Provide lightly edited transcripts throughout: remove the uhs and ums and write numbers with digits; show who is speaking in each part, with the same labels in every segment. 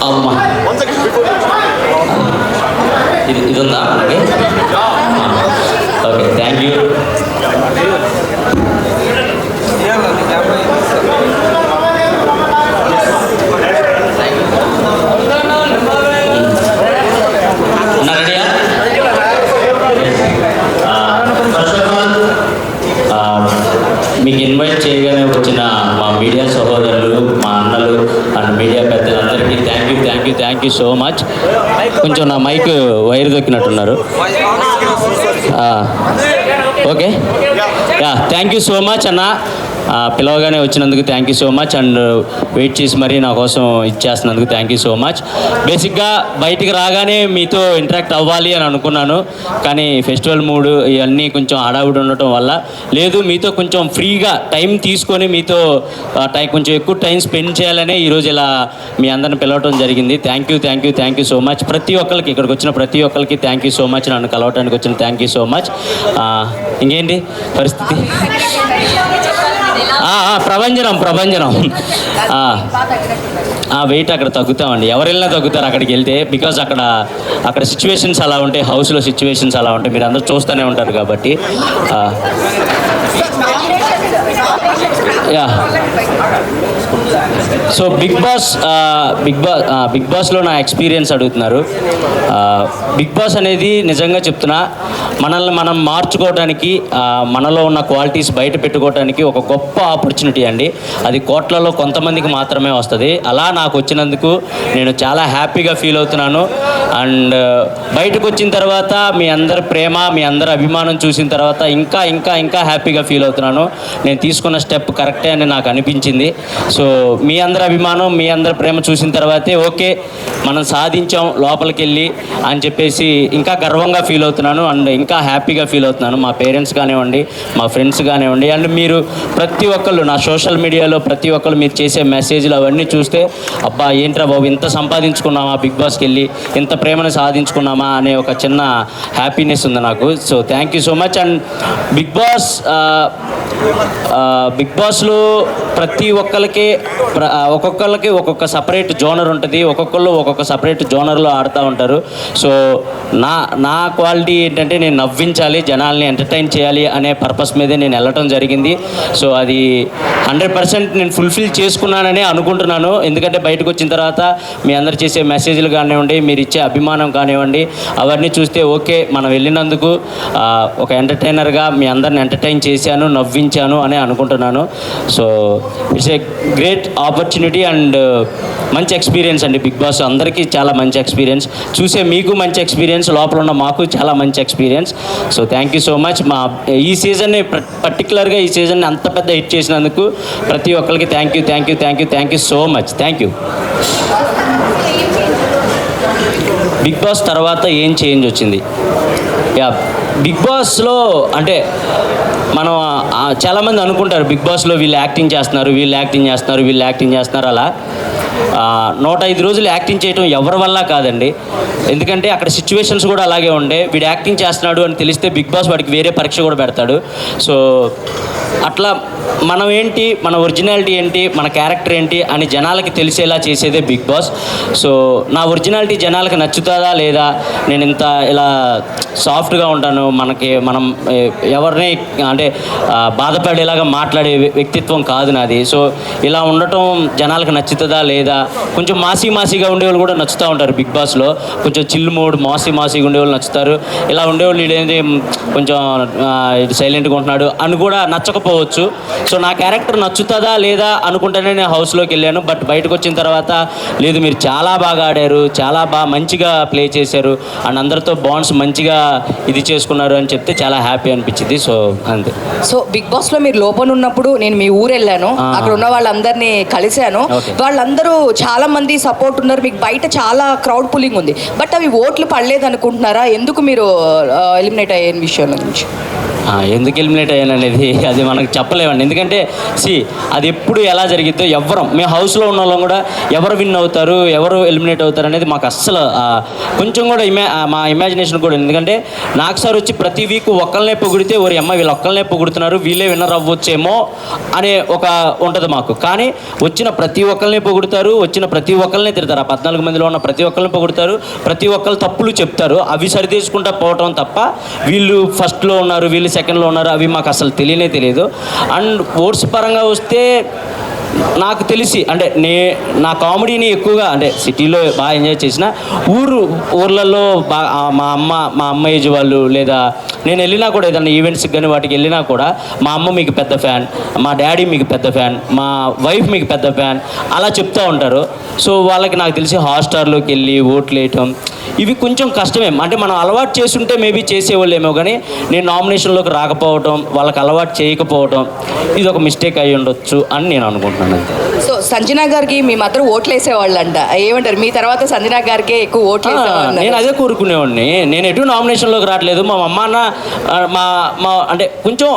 Speaker 1: అమ్మా ఇది ఉందా మనకి? Okay, thank you. మీకు ఇన్వైట్ చేయగానే వచ్చిన మా మీడియా సహోదరులు, మా అన్నలు అండ్ మీడియా పెద్దలందరికీ థ్యాంక్ యూ సో మచ్. కొంచెం నా మైక్ వైర్ దొక్కినట్టున్నారు. Okay, thank you so much అన్న. పిలవగానే వచ్చినందుకు thank you so much and wait చేసి మరీ నా కోసం ఇచ్చేస్తున్నందుకు థ్యాంక్ యూ సో మచ్. బేసిక్గా బయటికి రాగానే మీతో ఇంటరాక్ట్ అవ్వాలి అని అనుకున్నాను, కానీ ఫెస్టివల్ మూడ్ ఇవన్నీ కొంచెం హడావుడి ఉండటం వల్ల లేదు. మీతో కొంచెం ఫ్రీగా టైం తీసుకొని మీతో కొంచెం ఎక్కువ టైం స్పెండ్ చేయాలనే ఈరోజు ఇలా మీ అందరిని పిలవటం జరిగింది. Thank you so much. ప్రతి ఒక్కరికి ఇక్కడికి వచ్చిన ప్రతి ఒక్కరికి థ్యాంక్ యూ సో మచ్. నన్ను కలవటానికి వచ్చిన థ్యాంక్ యూ సో మచ్. ఇంకేంటి పరిస్థితి? ప్రభంజనం వెయిట్ అక్కడ తగ్గుతామండి. ఎవరు వెళ్ళినా తగ్గుతారు అక్కడికి వెళ్తే, బికాజ్ అక్కడ సిచ్యువేషన్స్ అలా ఉంటాయి, హౌస్లో సిచ్యువేషన్స్ అలా ఉంటాయి, మీరు అందరూ చూస్తూనే ఉంటారు కాబట్టి. సో బిగ్ బాస్లో నా ఎక్స్పీరియన్స్ అడుగుతున్నారు. బిగ్ బాస్ అనేది నిజంగా చెప్తున్నా, మనల్ని మనం మార్చుకోవడానికి, మనలో ఉన్న క్వాలిటీస్ బయట పెట్టుకోవడానికి ఒక గొప్ప ఆపర్చునిటీ అండి. అది కోట్లలో కొంతమందికి మాత్రమే వస్తుంది. అలా నాకు వచ్చినందుకు నేను చాలా హ్యాపీగా ఫీల్ అవుతున్నాను. అండ్ బయటకు వచ్చిన తర్వాత మీ అందరి ప్రేమ, మీ అందరి అభిమానం చూసిన తర్వాత ఇంకా హ్యాపీగా ఫీల్ అవుతున్నాను. నేను తీసుకున్న స్టెప్ కరెక్టే అని నాకు అనిపించింది. సో మీ అందరి అభిమానం, మీ అందరి ప్రేమ చూసిన తర్వాతే ఓకే మనం సాధించాం లోపలికి వెళ్ళి అని చెప్పేసి ఇంకా గర్వంగా ఫీల్ అవుతున్నాను అండ్ ఇంకా హ్యాపీగా ఫీల్ అవుతున్నాను. మా పేరెంట్స్ కానివ్వండి, మా ఫ్రెండ్స్ కానివ్వండి, అండ్ మీరు ప్రతి ఒక్కళ్ళు నా సోషల్ మీడియాలో ప్రతి ఒక్కళ్ళు మీరు చేసే మెసేజ్లు అవన్నీ చూస్తే అబ్బా ఏంట్రా బాబు ఇంత సంపాదించుకున్నామా బిగ్ బాస్కి వెళ్ళి, ఇంత ప్రేమను సాధించుకున్నామా అనే ఒక చిన్న హ్యాపీనెస్ ఉంది నాకు. So thank you so much. And Bigg బాస్లో ప్రతి ఒక్కరికి ఒక్కొక్క సపరేట్ జోనర్ ఉంటుంది, ఒక్కొక్కళ్ళు ఒక్కొక్క సపరేట్ జోనర్లో ఆడుతూ ఉంటారు. సో నా క్వాలిటీ ఏంటంటే నేను నవ్వించాలి, జనాల్ని ఎంటర్టైన్ చేయాలి అనే పర్పస్ మీదే నేను వెళ్ళటం జరిగింది. సో అది 100% నేను ఫుల్ఫిల్ చేసుకున్నానని అనుకుంటున్నాను. ఎందుకంటే బయటకు వచ్చిన తర్వాత మీ అందరు చేసే మెసేజ్లు కానివ్వండి, మీరు ఇచ్చే అభిమానం కానివ్వండి, అవన్నీ చూస్తే ఓకే మనం వెళ్ళినందుకు ఒక ఎంటర్టైనర్గా మీ అందరిని ఎంటర్టైన్ చేశాను, నవ్వించాను అని అనుకుంటున్నాను. So it's a great opportunity and మంచి ఎక్స్పీరియన్స్ అండి. బిగ్ బాస్ అందరికీ చాలా మంచి ఎక్స్పీరియన్స్, చూసే మీకు మంచి ఎక్స్పీరియన్స్, లోపల ఉన్న మాకు చాలా మంచి experience. So thank you so much. ఈ సీజన్ని పర్టికులర్గా ఈ సీజన్ని అంత పెద్ద హిట్ చేసినందుకు ప్రతి ఒక్కరికి thank you so much. Thank you. Bigg Boss తర్వాత ఏం చేంజ్ వచ్చింది? బిగ్ బాస్లో అంటే మనం చాలామంది అనుకుంటారు బిగ్ బాస్లో వీళ్ళు యాక్టింగ్ చేస్తున్నారు అలా 105 రోజులు యాక్టింగ్ చేయడం ఎవరి వల్ల కాదండి. ఎందుకంటే అక్కడ సిచ్యువేషన్స్ కూడా అలాగే ఉండే. వీడు యాక్టింగ్ చేస్తున్నాడు అని తెలిస్తే బిగ్ బాస్ వాడికి వేరే పరీక్ష కూడా పెడతాడు. సో అట్లా మనం ఏంటి, మన ఒరిజినాలిటీ ఏంటి, మన క్యారెక్టర్ ఏంటి అని జనాలకి తెలిసేలా చేసేదే బిగ్ బాస్. సో నా ఒరిజినాలిటీ జనాలకి నచ్చుతుందా లేదా, నేను ఇంత ఇలా సాఫ్ట్గా ఉంటాను, మనం ఎవరిని అంటే బాధపడేలాగా మాట్లాడే వ్యక్తిత్వం కాదు నాది. సో ఇలా ఉండటం జనాలకు నచ్చుతుందా లేదా, కొంచెం మాసీగా ఉండేవాళ్ళు కూడా నచ్చుతూ ఉంటారు బిగ్ బాస్లో. కొంచెం చిల్ మోడ్ మాసీగా ఉండేవాళ్ళు నచ్చుతారు. ఇలా ఉండేవాళ్ళు ఇదేంటి కొంచెం సైలెంట్గా ఉంటున్నాడు అని కూడా నచ్చకపోవచ్చు. సో నా క్యారెక్టర్ నచ్చుతుందా లేదా అనుకుంటేనే నేను హౌస్లోకి వెళ్ళాను. బట్ బయటకు వచ్చిన తర్వాత లేదు మీరు చాలా బాగా ఆడారు, చాలా మంచిగా ప్లే చేశారు అండ్ అందరితో బాండ్స్ మంచిగా ఇది చేసుకున్నారు అని చెప్తే చాలా హ్యాపీ అనిపించింది. సో అంతే.
Speaker 2: సో బిగ్ బాస్లో మీరు లోపల ఉన్నప్పుడు నేను మీ ఊరు వెళ్ళాను, అక్కడ ఉన్న వాళ్ళందరినీ కలిశాను. వాళ్ళందరూ చాలా మంది సపోర్ట్ ఉన్నారు, మీకు బయట చాలా క్రౌడ్ పుల్లింగ్ ఉంది. బట్ అవి ఓట్లు పడలేదు అనుకుంటున్నారా? ఎందుకు మీరు ఎలిమినేట్ అయ్యే విషయం నుంచి?
Speaker 1: ఎందుకు ఎలిమినేట్ అయ్యాను అనేది అది మనకు చెప్పలేమండి. ఎందుకంటే అది ఎప్పుడు ఎలా జరిగిద్దో మేము హౌస్లో ఉన్న వాళ్ళం కూడా ఎవరు విన్ అవుతారు, ఎవరు ఎలిమినేట్ అవుతారు అనేది మాకు అస్సలు కొంచెం కూడా మా ఇమాజినేషన్ కూడా. ఎందుకంటే నాకు సార్ వచ్చి ప్రతి వీక్ ఒక్కళ్ళనే పొగిడితే ఓరి అమ్మ వీళ్ళు ఒక్కళ్ళనే పొగుడుతున్నారు, వీళ్ళే విన్నర్ అవ్వచ్చేమో అనే ఒక ఉంటుంది మాకు. కానీ వచ్చిన ప్రతి ఒక్కళ్ళనే పొగుడుతారు, వచ్చిన ప్రతి ఒక్కళ్ళనే తిడతారు. ఆ 14 మందిలో ఉన్న ప్రతి ఒక్కళ్ళని పొగుడుతారు, ప్రతి ఒక్కళ్ళు తప్పులు చెప్తారు, అవి సరిదేసుకుంటా పోవటం తప్ప వీళ్ళు ఫస్ట్లో ఉన్నారు, వీళ్ళు సెకండ్లో ఉన్నారు, అవి మాకు అసలు తెలియదు. అండ్ ఓట్స్ పరంగా వస్తే నాకు తెలిసి అంటే నా కామెడీని ఎక్కువగా అంటే సిటీలో బాగా ఎంజాయ్ చేసిన, ఊర్లలో మా అమ్మ ఏజ్ వాళ్ళు లేదా నేను వెళ్ళినా కూడా ఏదన్నా ఈవెంట్స్కి కానీ వాటికి వెళ్ళినా కూడా మా అమ్మ మీకు పెద్ద ఫ్యాన్, మా డాడీ మీకు పెద్ద ఫ్యాన్, మా వైఫ్ మీకు పెద్ద ఫ్యాన్ అలా చెప్తూ ఉంటారు. సో వాళ్ళకి నాకు తెలిసి హాట్స్టార్లోకి వెళ్ళి ఓట్లు వేయటం ఇవి కొంచెం కష్టమే. అంటే మనం అలవాటు చేస్తుంటే మేబీ చేసేవాళ్ళేమో, కానీ నేను నామినేషన్లోకి రాకపోవటం, వాళ్ళకి అలవాటు చేయకపోవటం ఇది ఒక మిస్టేక్ అయ్యి ఉండొచ్చు అని నేను అనుకుంటున్నాను అంతే.
Speaker 2: సో సంజనా గారికి మీ మాత్రం ఓట్లు వేసేవాళ్ళంట, ఏమంటారు? మీ తర్వాత సంజనా గారికి ఎక్కువ ఓట్లు వేసేవాళ్ళు.
Speaker 1: నేను అదే కోరుకునేవాడిని. నేను ఎటు నామినేషన్లోకి రావట్లేదు. మా అమ్మ అన్న మా అంటే కొంచెం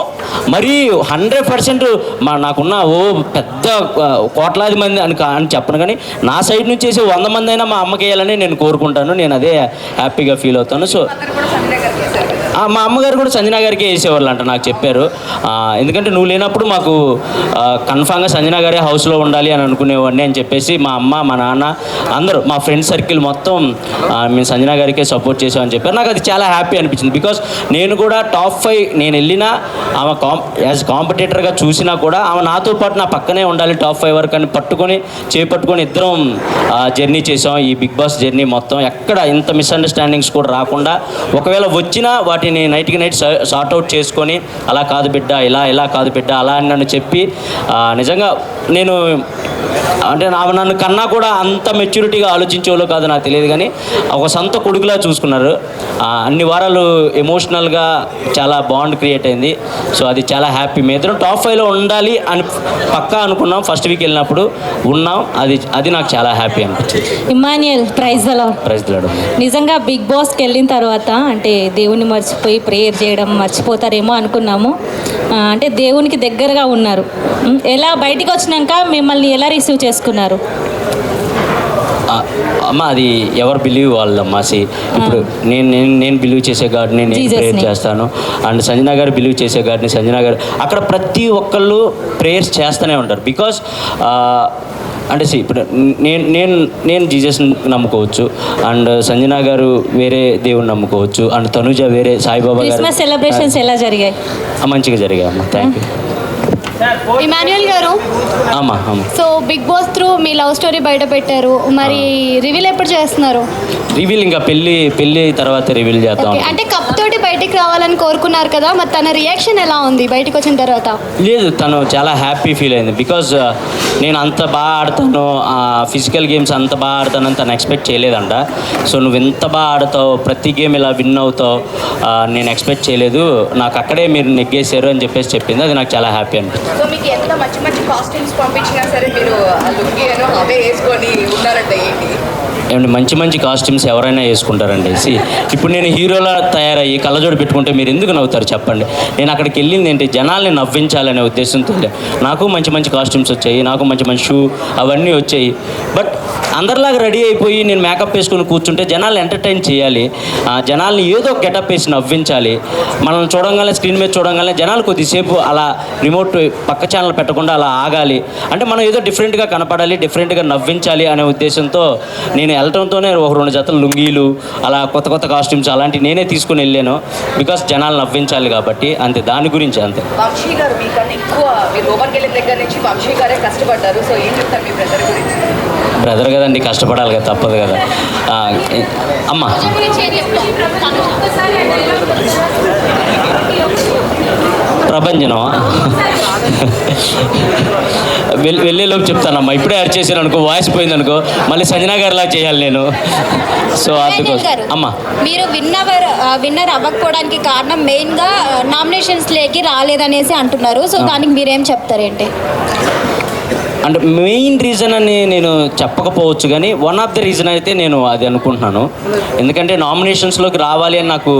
Speaker 1: మరీ 100% నాకున్న పెద్ద కోట్లాది మంది అని చెప్పను, కానీ నా సైడ్ నుంచి వేసి 100 మంది అయినా మా అమ్మకి వేయాలని నేను కోరుకుంటాను. నేను అదే హ్యాపీగా ఫీల్ అవుతాను. సో మా అమ్మగారు కూడా సంజనా గారికి వేసేవాళ్ళు అంట, నాకు చెప్పారు. ఎందుకంటే నువ్వు లేనప్పుడు మాకు కన్ఫామ్గా సంజనా గారే హౌస్లో ఉండాలి అని అనుకునేవాడిని అని చెప్పేసి మా అమ్మ మా నాన్న అందరూ మా ఫ్రెండ్ సర్కిల్ మొత్తం మేము సంజనా గారికే సపోర్ట్ చేసామని చెప్పారు. నాకు అది చాలా హ్యాపీ అనిపించింది. బికాస్ నేను కూడా టాప్ 5 నేను వెళ్ళినా ఆమె యాజ్ కాంపిటేటర్గా చూసినా కూడా ఆమె నాతో పాటు నా పక్కనే ఉండాలి టాప్ 5 వరకు అని చేపట్టుకొని ఇద్దరం జర్నీ చేసాం. ఈ బిగ్ బాస్ జర్నీ మొత్తం ఎక్కడ ఇంత మిస్అండర్స్టాండింగ్స్ కూడా రాకుండా, ఒకవేళ వచ్చినా వాటిని నైట్కి నైట్ సార్ట్అవుట్ చేసుకొని అలా కాదు బిడ్డ, ఇలా కాదు బిడ్డ అలా అని నన్ను చెప్పి నిజంగా నేను అంటే నన్ను కన్నా కూడా అంత మెచ్యూరిటీగా ఆలోచించేవాళ్ళు కాదు నాకు తెలియదు, కానీ ఒక సొంత కొడుకులా చూసుకున్నారు. అన్ని వారాలు ఎమోషనల్గా చాలా బాండ్ క్రియేట్ అయింది. సో అది చాలా హ్యాపీ. మీ ఇద్దరం టాప్ 5లో ఉండాలి అని పక్కా అనుకున్నాం. ఫస్ట్ వీక్ వెళ్ళినప్పుడు ఉన్నాం. అది నాకు చాలా హ్యాపీ అనిపించింది.
Speaker 3: ఇమాన్యుయల్ ప్రైజ్ లాడ్ నిజంగా బిగ్ బాస్కి వెళ్ళిన తర్వాత అంటే దేవుని మర్చిపోయి ప్రేయర్ చేయడం మర్చిపోతారేమో అనుకున్నాము. అంటే దేవునికి దగ్గరగా ఉన్నారు. ఎలా బయటికి వచ్చినాక మిమ్మల్ని ఎలా రిసీవ్ చేసుకున్నారు?
Speaker 1: అమ్మ అది ఎవరు బిలీవ్ వాళ్ళమ్మా. ఇప్పుడు నేను బిలీవ్ చేసే గాడిని నేను ప్రేయర్ చేస్తాను, అండ్ సంజనా గారు బిలీవ్ చేసే గాడిని సంజనా గారు. అక్కడ ప్రతి ఒక్కళ్ళు ప్రేయర్స్ చేస్తూనే ఉంటారు. బికాస్ అంటే ఇప్పుడు నేను జీసస్ని నమ్ముకోవచ్చు, అండ్ సంజనా గారు వేరే దేవుని నమ్ముకోవచ్చు, అండ్ తనుజ వేరే సాయిబాబా గారు.
Speaker 3: క్రిస్మస్ సెలబ్రేషన్స్ ఎలా జరిగాయి?
Speaker 1: మంచిగా జరిగాయి అమ్మ. Thank you.
Speaker 4: Emmanuel garu, so big boss through మీ లవ్ స్టోరీ బయట పెట్టారు, మరి రివీల్ ఎప్పుడు చేస్తున్నారు?
Speaker 1: రివీల్ ఇంకా పెళ్లి తర్వాత రివీల్ చేద్దాం.
Speaker 4: అంటే కప్ తోటి బయటికి రావాలని కోరుకున్నారు కదా, మరి తన రియాక్షన్ ఎలా ఉంది బయటకు వచ్చిన తర్వాత?
Speaker 1: లేదు, తను చాలా హ్యాపీ ఫీల్ అయింది. బికాజ్ నేను అంత బాగా ఆడతాను, ఫిజికల్ గేమ్స్ అంత బాగా ఆడతానని తను ఎక్స్పెక్ట్ చేయలేదంట. సో నువ్వు ఎంత బాగా ఆడతావు, ప్రతి గేమ్ ఇలా విన్ అవుతావు, నేను ఎక్స్పెక్ట్ చేయలేదు, నాకు అక్కడే మీరు నెగ్గేశారు అని చెప్పేసి చెప్పింది. అది నాకు చాలా హ్యాపీ అనిపించింది.
Speaker 2: సో మీకు ఎంత మంచి కాస్ట్యూమ్స్ పంపించినా సరే మీరు అవే వేసుకొని ఉన్నారంటే ఏంటి?
Speaker 1: ఏమంటే మంచి కాస్ట్యూమ్స్ ఎవరైనా వేసుకుంటారండి. ఇప్పుడు నేను హీరోలా తయారయ్యి కళ్ళజోడు పెట్టుకుంటే మీరు ఎందుకు నవ్వుతారు చెప్పండి? నేను అక్కడికి వెళ్ళింది ఏంటి, జనాల్ని నవ్వించాలనే ఉద్దేశంతో. నాకు మంచి కాస్ట్యూమ్స్ వచ్చాయి, నాకు మంచి షూ అవన్నీ వచ్చాయి. బట్ అందరిలాగా రెడీ అయిపోయి నేను మేకప్ వేసుకొని కూర్చుంటే జనాల్ని ఎంటర్టైన్ చేయాలి, జనాల్ని ఏదో ఒక గెటప్ వేసి నవ్వించాలి. మనం చూడంగానే స్క్రీన్ మీద చూడంగానే జనాలు కొద్దిసేపు అలా రిమోట్ పక్క ఛానల్ పెట్టకుండా అలా ఆగాలి. అంటే మనం ఏదో డిఫరెంట్గా కనపడాలి, డిఫరెంట్గా నవ్వించాలి అనే ఉద్దేశంతో నేను వెళ్ళటంతోనే ఒక 2 జతలు లుంగీలు అలా కొత్త కాస్ట్యూమ్స్ అలాంటివి నేనే తీసుకుని వెళ్ళాను. బికాస్ జనాలు నవ్వించాలి కాబట్టి అంతే, దాని గురించి అంతే.
Speaker 2: వంశీ గారు మీకన్నా ఎక్కువ మీరు లోపలికి వెళ్ళిన దగ్గర నుంచి వంశీ గారే కష్టపడ్డారు. సో ఏం చెప్తారు మీ బ్రదర్ గురించి?
Speaker 1: బ్రదర్ కదండి, కష్టపడాలి కదా, తప్పదు కదా. అమ్మ ప్రభంజనమా వెళ్ళేలోపు చెప్తానమ్మా. ఇప్పుడే యాడ్ చేశాను అనుకో, వాయిస్ పోయింది అనుకో, మళ్ళీ సంజనా గారిలా చేయాలి నేను. సో అందుకోసం అమ్మా,
Speaker 4: మీరు విన్నర్ అవ్వకపోవడానికి కారణం మెయిన్గా నామినేషన్స్లోకి రాలేదనేసి అంటున్నారు. సో దానికి మీరేం చెప్తారేంటి?
Speaker 1: అంటే మెయిన్ రీజన్ అని నేను చెప్పకపోవచ్చు, కానీ వన్ ఆఫ్ ద రీజన్ అయితే నేను అది అనుకుంటున్నాను. ఎందుకంటే నామినేషన్స్లోకి రావాలి అని నాకు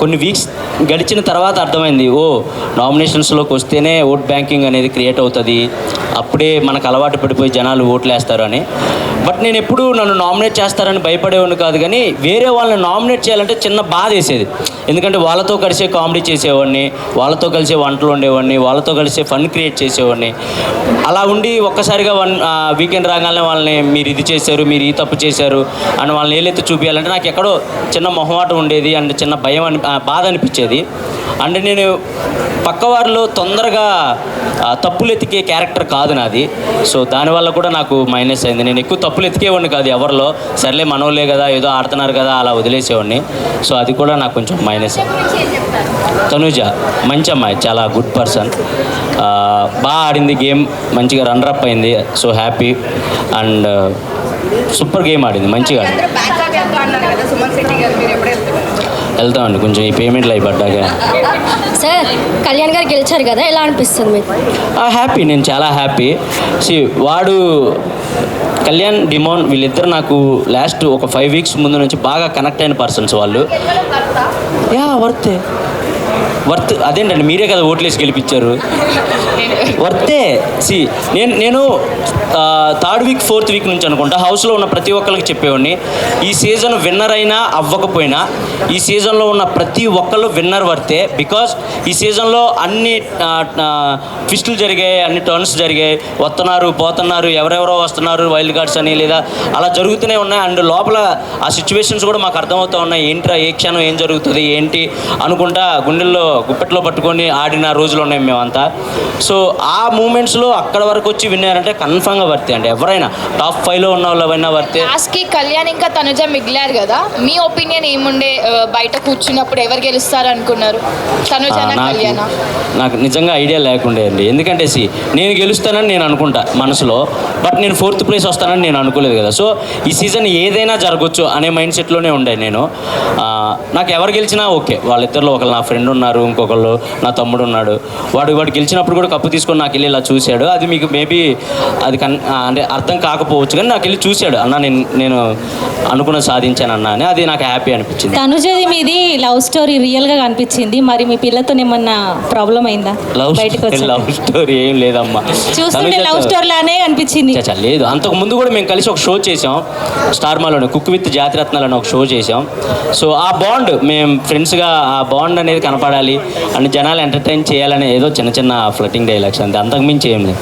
Speaker 1: కొన్ని వీక్స్ గడిచిన తర్వాత అర్థమైంది, ఓ నామినేషన్స్లోకి వస్తేనే ఓట్ బ్యాంకింగ్ అనేది క్రియేట్ అవుతుంది, అప్పుడే మనకు అలవాటు పడిపోయి జనాలు ఓట్లు వేస్తారు అని. బట్ నేను ఎప్పుడు నన్ను నామినేట్ చేస్తారని భయపడేవాడిని కాదు, కానీ వేరే వాళ్ళని నామినేట్ చేయాలంటే చిన్న బాధ వేసేది. ఎందుకంటే వాళ్ళతో కలిసే కామెడీ చేసేవాడిని, వాళ్ళతో కలిసే వంటలు ఉండేవాడిని, వాళ్ళతో కలిసే ఫన్ క్రియేట్ చేసేవాడిని. అలా ఉండి ఒక్కసారిగా వీకెండ్ రాగానే వాళ్ళని మీరు ఇది చేశారు, మీరు ఈ తప్పు చేశారు అని వాళ్ళని ఏలైతే చూపించాలంటే నాకు ఎక్కడో చిన్న మొహమాటం ఉండేది అండ్ చిన్న భయం బాధ అనిపించేది. అంటే నేను పక్కవారిలో తొందరగా తప్పులు ఎతికే క్యారెక్టర్ కాదు నాది. సో దానివల్ల కూడా నాకు మైనస్ అయింది. నేను ఎక్కువ తప్పులు ఎతికేవాడిని కాదు ఎవరిలో, సర్లే మనోళ్ళే కదా ఏదో ఆడుతున్నారు కదా అలా వదిలేసేవాడిని. సో అది కూడా నాకు కొంచెం మైనస్. తనుజ మంచి అమ్మాయి, చాలా గుడ్ పర్సన్, బాగా ఆడింది గేమ్, మంచిగా రన్నరప్ అయింది. So happy and super game ఆడింది, మంచిగా ఆడింది. వెళ్తామండి కొంచెం ఈ పేమెంట్లు అయి పడ్డాక.
Speaker 5: సార్ కళ్యాణ్ గారు గెలిచారు కదా, ఎలా అనిపిస్తుంది మీకు?
Speaker 1: హ్యాపీ, నేను చాలా హ్యాపీ. వాడు కళ్యాణ్, డిమోన్ వీళ్ళిద్దరు నాకు లాస్ట్ ఒక 5 వీక్స్ ముందు నుంచి బాగా కనెక్ట్ అయిన పర్సన్స్ వాళ్ళు. వర్త్ అదేంటండి, మీరే కదా ఓట్లేసి గెలిపించారు. వర్తే. నేను 3rd వీక్ 4th వీక్ నుంచి అనుకుంటా హౌస్లో ఉన్న ప్రతి ఒక్కరికి చెప్పేవాడిని, ఈ సీజన్ విన్నర్ అయినా అవ్వకపోయినా ఈ సీజన్లో ఉన్న ప్రతి ఒక్కళ్ళు విన్నర్ వర్తే. బికాజ్ ఈ సీజన్లో అన్ని ట్విస్టులు జరిగాయి, అన్ని టర్న్స్ జరిగాయి, వస్తున్నారు పోతున్నారు, ఎవరెవరో వస్తున్నారు వైల్డ్ కార్డ్స్ అని, లేదా అలా జరుగుతూనే ఉన్నాయి. అండ్ లోపల ఆ సిచ్యువేషన్స్ కూడా మాకు అర్థమవుతూ ఉన్నాయి, ఏంట్రా ఏ క్షణం ఏం జరుగుతుంది ఏంటి అనుకుంటా గుండెల్లో గుప్పెట్లో పట్టుకొని ఆడిన రోజులు ఉన్నాయి మేమంతా. సో ఆ మూమెంట్స్లో అక్కడ వరకు వచ్చి విన్నారంటే కన్ఫామ్గా వర్తే అండి. ఎవరైనా టాప్ 5లో ఉన్న వాళ్ళు ఎవరైనా వర్తే.
Speaker 6: లాస్ట్కి కళ్యాణ్ ఇంకా తనుజ మిగిలారు కదా, మీ ఒపీనియన్ ఏముండే? బయట కూర్చున్నప్పుడు ఎవరు గెలుస్తారు అనుకున్నారు, తనుజనా కళ్యాణా?
Speaker 1: నాకు నిజంగా ఐడియా లేకుండే అండి. ఎందుకంటే నేను గెలుస్తానని నేను అనుకుంటా మనసులో, బట్ నేను 4th ప్లేస్ వస్తానని నేను అనుకోలేదు కదా. సో ఈ సీజన్ ఏదైనా జరగచ్చు అనే మైండ్ సెట్లోనే ఉండే నేను. నాకు ఎవరు గెలిచినా ఓకే. వాళ్ళిద్దరిలో ఒకళ్ళు నా ఫ్రెండ్ ఉన్నారు, ఇంకొకళ్ళు నా తమ్ముడు ఉన్నాడు. వాడు గెలిచినప్పుడు కూడా కప్పు తీసుకొని నాకు వెళ్ళి ఇలా చూశాడు. అది మీకు మేబీ అది అంటే అర్థం కాకపోవచ్చు, కానీ నాకు వెళ్ళి చూశాడు, అన్న నేను అనుకున్న సాధించాను అన్న అని. అది నాకు హ్యాపీ అనిపించింది.
Speaker 3: తనుజది మీది లవ్ స్టోరీ రియల్గా అనిపించింది, మరి మీ పిల్లతో ఏమన్నా ప్రాబ్లం అయిందా?
Speaker 1: లవ్ స్టోరీ ఏం లేదమ్మా,
Speaker 3: చూస్తుంటే లవ్ స్టోరీ లానే అనిపించింది.
Speaker 1: లేదు, అంతకు ముందు కూడా మేము కలిసి ఒక షో చేసాం స్టార్ మాలోనే, కుక్ విత్ జాతిరత్నాలు అని ఒక షో చేసాం. సో ఆ బాండ్ మేము ఫ్రెండ్స్గా ఆ బాండ్ అనేది కనపడాలి అండ్ జనాలు ఎంటర్టైన్ చేయాలని ఏదో చిన్న చిన్న ఫ్లటింగ్ డైలాగ్స్ అంతే, అంతకుమించి ఏం లేదు.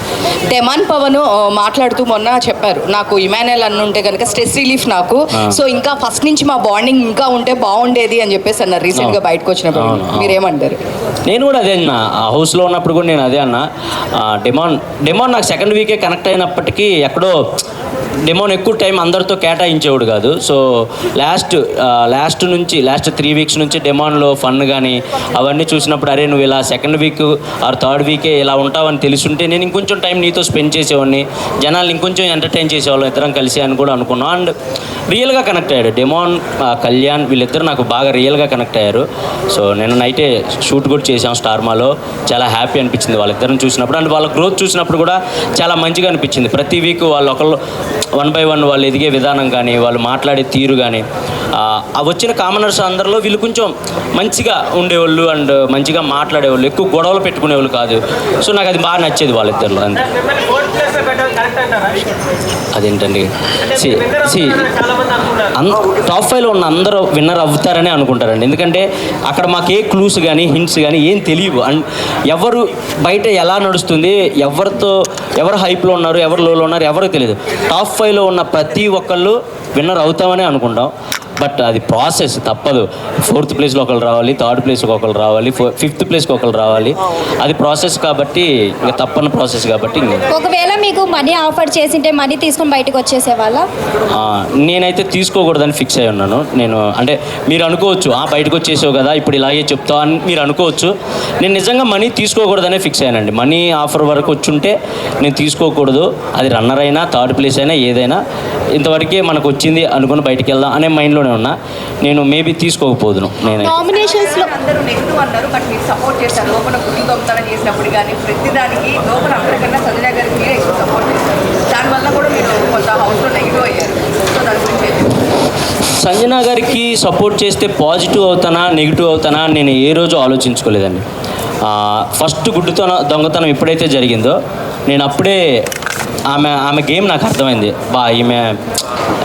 Speaker 2: డెమాన్ పవన్ మాట్లాడుతూ మొన్న చెప్పారు, నాకు ఇమాన్యుయల్ అన్న ఉంటే కనుక స్ట్రెస్ రిలీఫ్ నాకు, సో ఇంకా ఫస్ట్ నుంచి మా బాండింగ్ ఇంకా ఉంటే బాగుండేది అని చెప్పేసి అన్నారు రీసెంట్గా బయటకు వచ్చినప్పుడు. మీరేమంటారు?
Speaker 1: నేను కూడా అదే అన్న, హౌస్లో ఉన్నప్పుడు కూడా నేను అదే అన్న. డెమాన్ నాకు 2nd వీకే కనెక్ట్ అయినప్పటికీ ఎక్కడో డెమోన్ ఎక్కువ టైం అందరితో కేటాయించేవాడు కాదు. సో లాస్ట్ 3 వీక్స్ నుంచి డెమోన్లో ఫన్ కానీ అవన్నీ చూసినప్పుడు, అరే నువ్వు ఇలా 2nd వీక్ ఆర్ 3rd వీకే ఇలా ఉంటావని తెలుసుంటే నేను ఇంకొంచెం టైం నీతో స్పెండ్ చేసేవాడిని, జనాలు ఇంకొంచెం ఎంటర్టైన్ చేసేవాళ్ళం ఇద్దరం కలిసి అని కూడా అనుకున్నాం. అండ్ రియల్గా కనెక్ట్ అయ్యాడు డెమోన్, కళ్యాణ్ వీళ్ళిద్దరు నాకు బాగా రియల్గా కనెక్ట్ అయ్యారు. సో నేను నైటే షూట్ కూడా చేసాం స్టార్ మాలో, చాలా హ్యాపీ అనిపించింది వాళ్ళిద్దరిని చూసినప్పుడు. అండ్ వాళ్ళ గ్రోత్ చూసినప్పుడు కూడా చాలా మంచిగా అనిపించింది. ప్రతి వీక్ వాళ్ళు ఒకళ్ళు 1 by 1 వాళ్ళు ఎదిగే విధానం కానీ, వాళ్ళు మాట్లాడే తీరు కానీ, ఆ వచ్చిన కామనర్స్ అందరిలో వీళ్ళు కొంచెం మంచిగా ఉండేవాళ్ళు అండ్ మంచిగా మాట్లాడేవాళ్ళు, ఎక్కువ గొడవలు పెట్టుకునేవాళ్ళు కాదు. సో నాకు అది బాగా నచ్చేది వాళ్ళిద్దరిలో. అంతే. అదేంటండి, టాప్ 5లో ఉన్న అందరూ విన్నర్ అవుతారని అనుకుంటారండి. ఎందుకంటే అక్కడ మాకు ఏ క్లూస్ కానీ హింట్స్ కానీ ఏం తెలియవు. అండ్ ఎవరు బయట ఎలా నడుస్తుంది, ఎవరు హైప్లో ఉన్నారు, ఎవరు లోలో ఉన్నారు ఎవరికి తెలియదు. టాప్ 5లో ఉన్న ప్రతి ఒక్కళ్ళు విన్నర్ అవుతామని అనుకుంటాం. బట్ అది ప్రాసెస్, తప్పదు. 4th ప్లేస్లో ఒకళ్ళు రావాలి, 3rd ప్లేస్కి ఒకళ్ళు రావాలి, 5th ప్లేస్కి ఒకళ్ళు రావాలి. అది ప్రాసెస్ కాబట్టి, ఇంకా తప్పని ప్రాసెస్ కాబట్టి.
Speaker 5: ఒకవేళ మీకు మనీ ఆఫర్ చేసింటే మనీ తీసుకొని బయటకు వచ్చేసేవాళ్ళ?
Speaker 1: నేనైతే తీసుకోకూడదని ఫిక్స్ అయి ఉన్నాను. నేను అంటే మీరు అనుకోవచ్చు, బయటకు వచ్చేసావు కదా ఇప్పుడు ఇలాగే చెప్తావు అని మీరు అనుకోవచ్చు. నేను నిజంగా మనీ తీసుకోకూడదనే ఫిక్స్ అయ్యానండి. మనీ ఆఫర్ వరకు వచ్చుంటే నేను తీసుకోకూడదు. అది రన్నర్ అయినా 3rd ప్లేస్ అయినా ఏదైనా ఇంతవరకే మనకు వచ్చింది అనుకుని బయటికి వెళ్దాం అనే మైండ్లోనే ఉన్నా. నేను మేబీ తీసుకోకపోదును. నేను
Speaker 6: నామినేషన్స్లో
Speaker 2: అందరూ నెగిటివ్ అన్నారు, బట్ మీరు సపోర్ట్ చేశారు. లోపల కుకింగ్ దొంగతనం చేసినప్పుడు కానీ ప్రతిదానికి లోపల అందరికన్నా సంజయ్ గారికి మీరే ఎక్కువ సపోర్ట్ చేశారు. దానివల్ల కూడా మీరు కొంత హౌస్లో నెగిటివ్ అయ్యారు. సో దాని గురించి
Speaker 1: సంజన గారికి సపోర్ట్ చేస్తే పాజిటివ్ అవుతానా నెగిటివ్ అవుతానా నేను ఏ రోజు ఆలోచించుకోలేదండి. ఫస్ట్ దొంగతనం ఎప్పుడైతే జరిగిందో నేను అప్పుడే ఆమె గేమ్ నాకు అర్థమైంది. ఈమె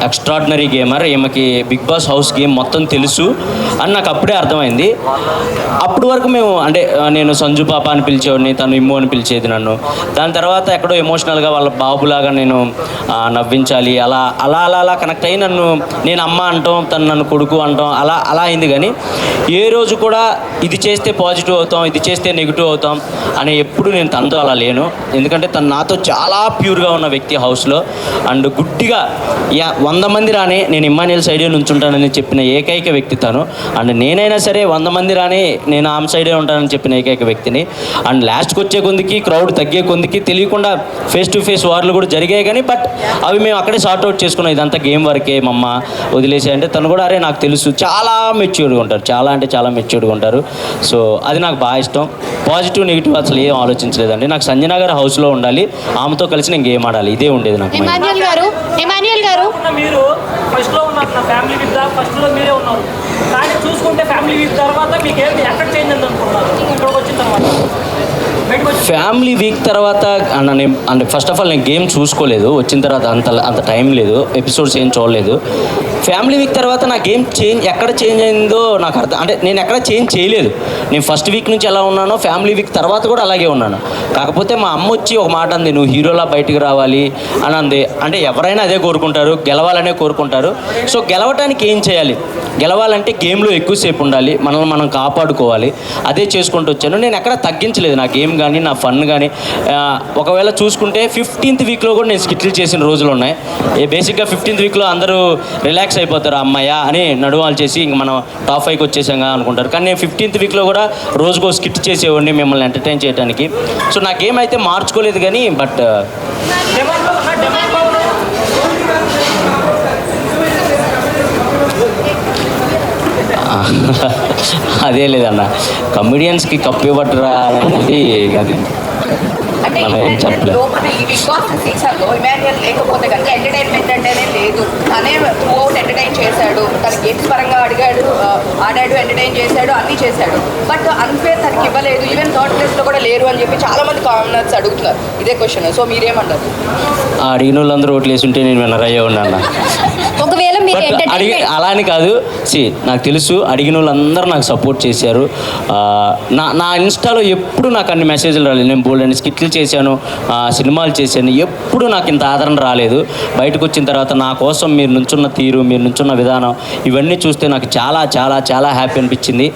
Speaker 1: ఎక్స్ట్రాడినరీ గేమర్, ఈమెకి బిగ్ బాస్ హౌస్ గేమ్ మొత్తం తెలుసు అని నాకు అప్పుడే అర్థమైంది. అప్పటి వరకు నేను సంజు పాప అని పిలిచేవాడిని, తను ఇమ్ము అని పిలిచేది నన్ను. దాని తర్వాత ఎక్కడో ఎమోషనల్గా వాళ్ళ బాబులాగా నేను నవ్వించాలి, అలా అలా అలా అలా కనెక్ట్ అయ్యి నేను అమ్మ అంటాం, తను నన్ను కొడుకు అంటాం, అలా అలా అయింది. కానీ ఏ రోజు కూడా ఇది చేస్తే పాజిటివ్ అవుతాం, ఇది చేస్తే నెగిటివ్ అవుతాం అని ఎప్పుడు నేను తనతో అలా లేను. ఎందుకంటే తను నాతో చాలా ప్యూర్గా ఉన్న వ్యక్తి హౌస్లో. అండ్ గుడ్డిగా 100 మంది రాని నేను ఇమ్మాన్యుయల్ సైడే నుంచుంటానని చెప్పిన ఏకైక వ్యక్తి తను. అండ్ నేనైనా సరే 100 మంది రాని నేను ఆమె సైడే ఉంటానని చెప్పిన ఏకైక వ్యక్తిని. అండ్ లాస్ట్కి వచ్చే కొందికి క్రౌడ్ తగ్గే కొందికి తెలియకుండా ఫేస్ టు ఫేస్ వార్లు కూడా జరిగాయి. కానీ బట్ అవి మేము అక్కడే సార్ట్అవుట్ చేసుకున్నాం. ఇదంతా గేమ్ వరకే మమ్మ వదిలేసి అంటే తను కూడా అరే నాకు తెలుసు, చాలా మెచ్యూర్డ్గా ఉంటారు, చాలా అంటే చాలా మెచ్యూర్డ్గా ఉంటారు. సో అది నాకు బాగా ఇష్టం. పాజిటివ్ నెగిటివ్ అసలు ఏం ఆలోచించలేదండి. నాకు సంజన గారు హౌస్లో ఉండాలి, ఆమెతో కలిసి నేను గేమ్ ఆడాలి, ఇదే ఉండేది నాకు.
Speaker 6: ఇమాన్యుయల్ గారు
Speaker 7: మీరు ఫస్ట్లో ఉన్నారు, నా ఫ్యామిలీ వీక్ ఫస్ట్లో మీరే ఉన్నారు. కానీ చూసుకుంటే ఫ్యామిలీ వీక్ తర్వాత మీకు ఏంటి ఎక్కడ చేంజ్ అయింది అనుకుంటున్నారు ఇక్కడికి వచ్చిన తర్వాత?
Speaker 1: ఫ్యామిలీ వీక్ తర్వాత అంటే ఫస్ట్ ఆఫ్ ఆల్ నేను గేమ్ చూసుకోలేదు, వచ్చిన తర్వాత అంత టైం లేదు, ఎపిసోడ్స్ ఏం చూడలేదు. ఫ్యామిలీ వీక్ తర్వాత నా గేమ్ ఎక్కడ చేంజ్ అయిందో నాకు అర్థం, అంటే నేను ఎక్కడ చేంజ్ చేయలేదు. నేను ఫస్ట్ వీక్ నుంచి ఎలా ఉన్నానో ఫ్యామిలీ వీక్ తర్వాత కూడా అలాగే ఉన్నాను. కాకపోతే మా అమ్మ వచ్చి ఒక మాట అంది, నువ్వు హీరోలా బయటికి రావాలి అని అంది. అంటే ఎవరైనా అదే కోరుకుంటారు, గెలవాలనే కోరుకుంటారు. సో గెలవటానికి ఏం చేయాలి? గెలవాలంటే గేమ్లో ఎక్కువసేపు ఉండాలి, మనల్ని మనం కాపాడుకోవాలి, అదే చేసుకుంటూ వచ్చాను. నేను ఎక్కడ తగ్గించలేదు నా గేమ్ కానీ నా ఫన్ కానీ. ఒకవేళ చూసుకుంటే 15th వీక్లో కూడా నేను స్కిట్లు చేసిన రోజులు ఉన్నాయి. బేసిక్గా 15th వీక్లో అందరూ రిలాక్స్ అయిపోతారు, అమ్మాయ అని నడువాలు చేసి ఇంక మనం టాప్ 5కి వచ్చేసాం అనుకుంటారు. కానీ నేను 15th వీక్లో కూడా రోజుకో స్కిట్ చేసేవాడిని మిమ్మల్ని ఎంటర్టైన్ చేయడానికి. సో నా గేమ్ అయితే మార్చుకోలేదు కానీ బట్ అదే లేదన్న, కమెడియన్స్కి కప్పు ఇవ్వటరా అనేది అది మనం ఏం చెప్పలేదు.
Speaker 2: ఇమాన్యుయల్ లేకపోతే కనుక ఎంటర్టైన్మెంట్ అంటేనే లేదు. తనే త్రూ అవుట్ ఎంటర్టైన్ చేశాడు, తన గేమ్స్ పరంగా ఆడాడు, ఎంటర్టైన్ చేశాడు, అన్నీ చేశాడు. బట్ అన్ఫేర్ తనకి ఇవ్వలేదు. ఈవెన్ థర్డ్ ప్లేస్లో కూడా లేరు అని చెప్పి చాలా మంది కామనర్స్ అడుగుతున్నారు ఇదే క్వశ్చన్. సో మీరేమంటారు?
Speaker 1: అడిగిన వాళ్ళందరూ ఓట్లు వేసి ఉంటే నేను విన్నర్ అయ్యే ఉన్నాను.
Speaker 5: ఒకవేళ
Speaker 1: అలా అని కాదు, నాకు తెలుసు అడిగిన వాళ్ళందరూ నాకు సపోర్ట్ చేశారు. నా ఇన్స్టాలో ఎప్పుడు నాకు అన్ని మెసేజ్లు రాలేదు. నేను బోల్డ్ అని స్కిట్లు చేశాను, సినిమాలు చేశాను, ఎప్పుడు నాకు ఇంత ఆదరణ రాలేదు. బయటకు వచ్చిన తర్వాత నా కోసం మీరు నుంచున్న తీరు, మీరు నుంచున్న విధానం, ఇవన్నీ చూస్తే నాకు చాలా చాలా చాలా హ్యాపీ అనిపించింది.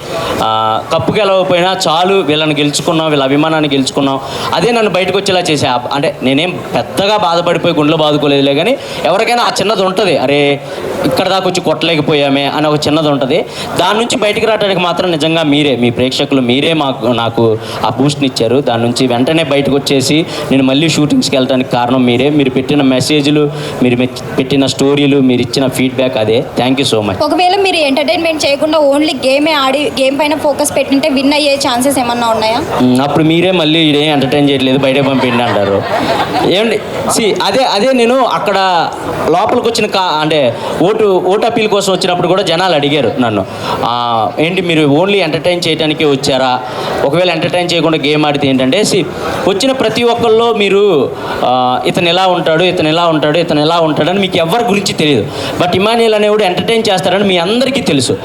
Speaker 1: కప్పు గెలవకపోయినా చాలు, వీళ్ళని గెలుచుకున్నాం, వీళ్ళ అభిమానాన్ని గెలుచుకున్నాం, అదే నన్ను బయటకు వచ్చేలా చేసా. అంటే నేనేం పెద్దగా బాధపడిపోయి గుండెలో బాదుకోలేదులే. కానీ ఎవరికైనా ఆ చిన్నది ఉంటుంది, అరే ఇక్కడ దాకా వచ్చి కొట్టలేకపోయామే అని ఒక చిన్నది ఉంటుంది. దాని నుంచి బయటికి రావడానికి మాత్రం నిజంగా మీరే, మీ ప్రేక్షకులు మీరే నాకు ఆ బూస్ట్ని ఇచ్చారు. దాని నుంచి వెంటనే బయటకు వచ్చేసి నేను మళ్ళీ షూటింగ్స్కి వెళ్ళడానికి కారణం మీరే. మీరు పెట్టిన మెసేజ్లు, మీరు పెట్టిన స్టోరీలు, మీరు ఇచ్చిన ఫీడ్బ్యాక్, అదే. Thank you so much.
Speaker 5: ఒకవేళ మీరు ఎంటర్టైన్మెంట్ చేయకుండా ఓన్లీ గేమే ఆడి గేమ్ పైన ఫోకస్ పెట్టింటే విన్ అయ్యే ఛాన్సెస్ ఏమన్నా ఉన్నాయా?
Speaker 1: అప్పుడు మీరే మళ్ళీ ఇదేం ఎంటర్టైన్ చేయట్లేదు, బయట పంపిండి అంటారు. ఏమండి అదే నేను అక్కడ లోపలికి వచ్చిన అంటే ఓటు అప్పీల్ కోసం వచ్చినప్పుడు కూడా జనాలు అడిగారు నన్ను, ఏంటి మీరు ఓన్లీ ఎంటర్టైన్ చేయడానికే వచ్చారా? ఒకవేళ ఎంటర్టైన్ చేయకుండా గేమ్ ఆడితే ఏంటంటే వచ్చిన ప్రతి ఒక్కళ్ళు మీరు ఇతను ఎలా ఉంటాడు, ఇతను ఎలా ఉంటాడు, ఇతను ఎలా ఉంటాడని మీకు ఎవరి గురించి తెలియదు. బట్ ఇమాన్యుయల్ అనేవాడు ఎంటర్టైన్ చేస్తారని మీ అందరికీ తెలుసు.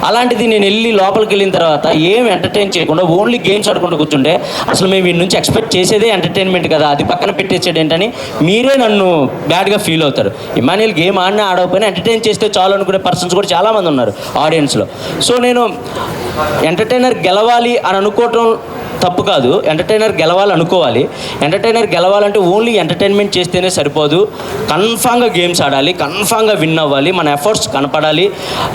Speaker 1: అలాంటిది నేను వెళ్ళి లోపలికి వెళ్ళిన తర్వాత ఏం ఎంటర్టైన్ చేయకుండా ఓన్లీ గేమ్స్ ఆడుకుంటూ కూర్చుంటే అసలు మేము వీడి నుంచి ఎక్స్పెక్ట్ చేసేదే ఎంటర్టైన్మెంట్ కదా, అది పక్కన పెట్టేసాడు ఏంటని మీరే నన్ను బ్యాడ్గా ఫీల్ అవుతారు. ఇమాన్యుయల్ గేమ్ ఆడినా ఆడకపోయినా ఎంటర్టైన్ చేస్తే చాలు అనుకునే పర్సన్స్ కూడా చాలామంది ఉన్నారు ఆడియన్స్లో. సో నేను ఎంటర్టైనర్ గెలవాలి అని అనుకోవటం తప్పు కాదు, ఎంటర్టైనర్ గెలవాలనుకోవాలి. ఎంటర్టైనర్ గెలవాలంటే ఓన్లీ ఎంటర్టైన్మెంట్ చేస్తేనే సరిపోదు, కన్ఫామ్గా గేమ్స్ ఆడాలి, కన్ఫామ్గా విన్ అవ్వాలి, మన ఎఫర్ట్స్ కనపడాలి.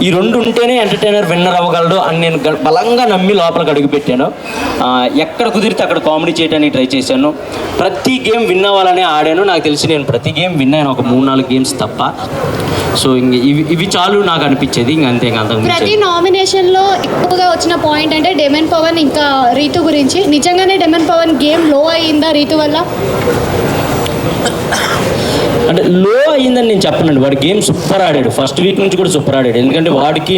Speaker 1: ఈ రెండు ఉంటేనే ఎంటర్టైనర్ విన్నర్ అవ్వగలడు అని నేను బలంగా నమ్మి లోపలికి అడుగుపెట్టాను. ఎక్కడ కుదిరితే అక్కడ కామెడీ చేయడానికి ట్రై చేశాను. ప్రతి గేమ్ విన్ అవ్వాలనే ఆడాను. నాకు తెలిసి నేను ప్రతి గేమ్ విన్ అయ్యాను, ఒక 3-4 గేమ్స్ తప్ప. సో ఇంక ఇవి చాలు నాకు అనిపించేది. ఇంక అంతే, అంతకు
Speaker 4: ప్రతి నామినేషన్లో ఎక్కువగా వచ్చిన పాయింట్ అంటే డెమన్ పవన్ ఇంకా రీతు గురించి. నిజంగానే డెమన్ పవన్ గేమ్ లో అయ్యిందా రీతు వల్ల?
Speaker 1: అంటే లో అయ్యిందని నేను చెప్పనండి. వాడు గేమ్ సూపర్ ఆడాడు, ఫస్ట్ వీక్ నుంచి కూడా సూపర్ ఆడాడు. ఎందుకంటే వాడికి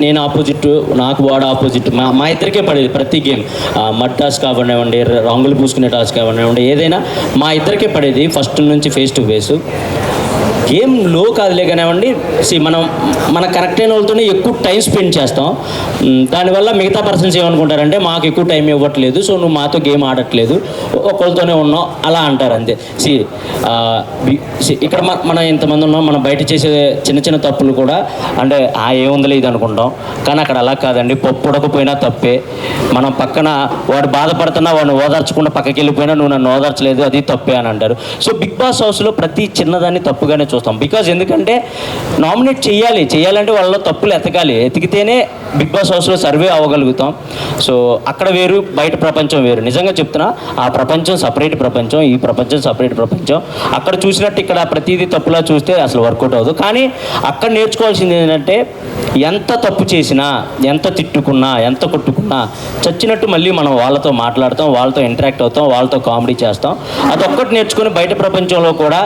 Speaker 1: నేను ఆపోజిట్, నాకు వాడు ఆపోజిట్. మా ఇద్దరికే పడేది ప్రతి గేమ్. మడ్ టాస్క్ కావనివ్వండి, రంగులు పూసుకునే టాస్క్ కావనివ్వండి, ఏదైనా మా ఇద్దరికే పడేది ఫస్ట్ నుంచి ఫేస్ టు ఫేస్. గేమ్ లో కాదులే కానివ్వండి, మన కరెక్ట్ అయిన వాళ్ళతోనే ఎక్కువ టైం స్పెండ్ చేస్తాం. దానివల్ల మిగతా పర్సన్స్ ఏమనుకుంటారంటే మాకు ఎక్కువ టైం ఇవ్వట్లేదు, సో నువ్వు మాతో గేమ్ ఆడట్లేదు, ఒకరితోనే ఉన్నావు అలా అంటారు అంతే. ఇక్కడ మనం ఇంతమంది ఉన్నాం, మనం బయట చేసే చిన్న చిన్న తప్పులు కూడా అంటే ఏముందిలే ఇది అనుకుంటాం, కానీ అక్కడ అలా కాదండి. పప్పు ఉడకపోయినా తప్పే. మనం పక్కన వాడు బాధపడుతున్నా వాడిని ఓదార్చకుండా పక్కకి వెళ్ళిపోయినా నువ్వు నన్ను ఓదార్చలేదు, అది తప్పే అని అంటారు. సో బిగ్ బాస్ హౌస్లో ప్రతి చిన్నదాన్ని తప్పుగానే చూస్తాం. బికాజ్ ఎందుకంటే నామినేట్ చేయాలంటే వాళ్ళలో తప్పులు ఎతికితేనే బిగ్ బాస్ హౌస్లో సర్వే అవ్వగలుగుతాం. సో అక్కడ వేరు, బయట ప్రపంచం వేరు. నిజంగా చెప్తున్నా, ఆ ప్రపంచం సపరేట్ ప్రపంచం, ఈ ప్రపంచం సపరేట్ ప్రపంచం. అక్కడ చూసినట్టు ఇక్కడ ప్రతిదీ తప్పులా చూస్తే అసలు వర్కౌట్ అవ్వదు. కానీ అక్కడ నేర్చుకోవాల్సింది ఏంటంటే ఎంత తప్పు చేసినా, ఎంత తిట్టుకున్నా, ఎంత కొట్టుకున్నా చచ్చినట్టు మళ్ళీ మనం వాళ్ళతో మాట్లాడతాం, వాళ్ళతో ఇంటరాక్ట్ అవుతాం, వాళ్ళతో కామెడీ చేస్తాం. అదొక్కటి నేర్చుకుని బయట ప్రపంచంలో కూడా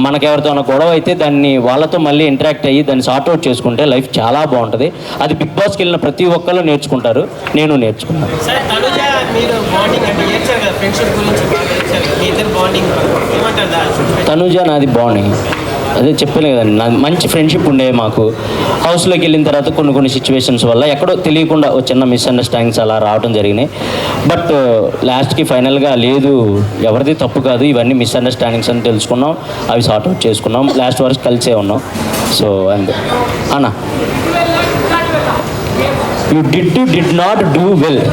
Speaker 1: మనకెవరితో గొడవ అయితే దాన్ని వాళ్ళతో మళ్ళీ ఇంటరాక్ట్ అయ్యి దాన్ని సార్ట్అవుట్ చేసుకుంటే లైఫ్ చాలా బాగుంటుంది. అది బిగ్ బాస్కి వెళ్ళిన ప్రతి ఒక్కళ్ళు నేర్చుకుంటారు, నేను నేర్చుకున్నాను. తనుజ నాది బాండింగ్ అదే చెప్పాను కదండి, నాకు మంచి ఫ్రెండ్షిప్ ఉండే. మాకు హౌస్లోకి వెళ్ళిన తర్వాత కొన్ని సిచ్యువేషన్స్ వల్ల ఎక్కడో తెలియకుండా చిన్న మిస్అండర్స్టాండింగ్స్ అలా రావడం జరిగినాయి. బట్ లాస్ట్కి ఫైనల్గా లేదు, ఎవరిది తప్పు కాదు, ఇవన్నీ మిస్అండర్స్టాండింగ్స్ అని తెలుసుకున్నాం, అవి సార్ట్అవుట్ చేసుకున్నాం, లాస్ట్ వరకు కలిసే ఉన్నాం. సో అంతే అన్న. You did not do well.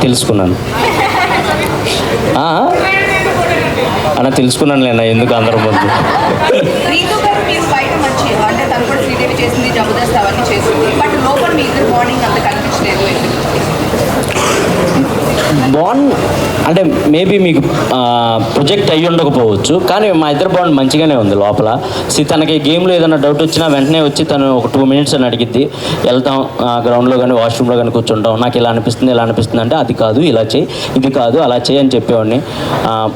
Speaker 1: తెలుసుకున్నాను అన్న, తెలుసుకున్నానులేనా, ఎందుకు అందరం ముందు.
Speaker 2: రీతు గారు మీరు బయట మంచి అంటే తను కూడా శ్రీదేవి చేసింది, జబర్దస్త్ అవన్నీ చేసింది, బట్ లోపల మీ ఇద్దరు బాండింగ్ అంత కనిపించలేదు.
Speaker 1: బాండ్ అంటే మేబీ మీకు ప్రొజెక్ట్ అయ్యి ఉండకపోవచ్చు, కానీ మా ఇద్దరు బాండ్ మంచిగానే ఉంది లోపల. తనకి గేమ్లో ఏదైనా డౌట్ వచ్చినా వెంటనే వచ్చి తను ఒక 2 minutes అని అడిగిద్ది. వెళ్తాం గ్రౌండ్లో కానీ వాష్రూమ్లో కానీ కూర్చుంటాం, నాకు ఇలా అనిపిస్తుంది అంటే అది కాదు ఇలా చేయి, ఇది కాదు అలా చేయి అని చెప్పేవాడిని.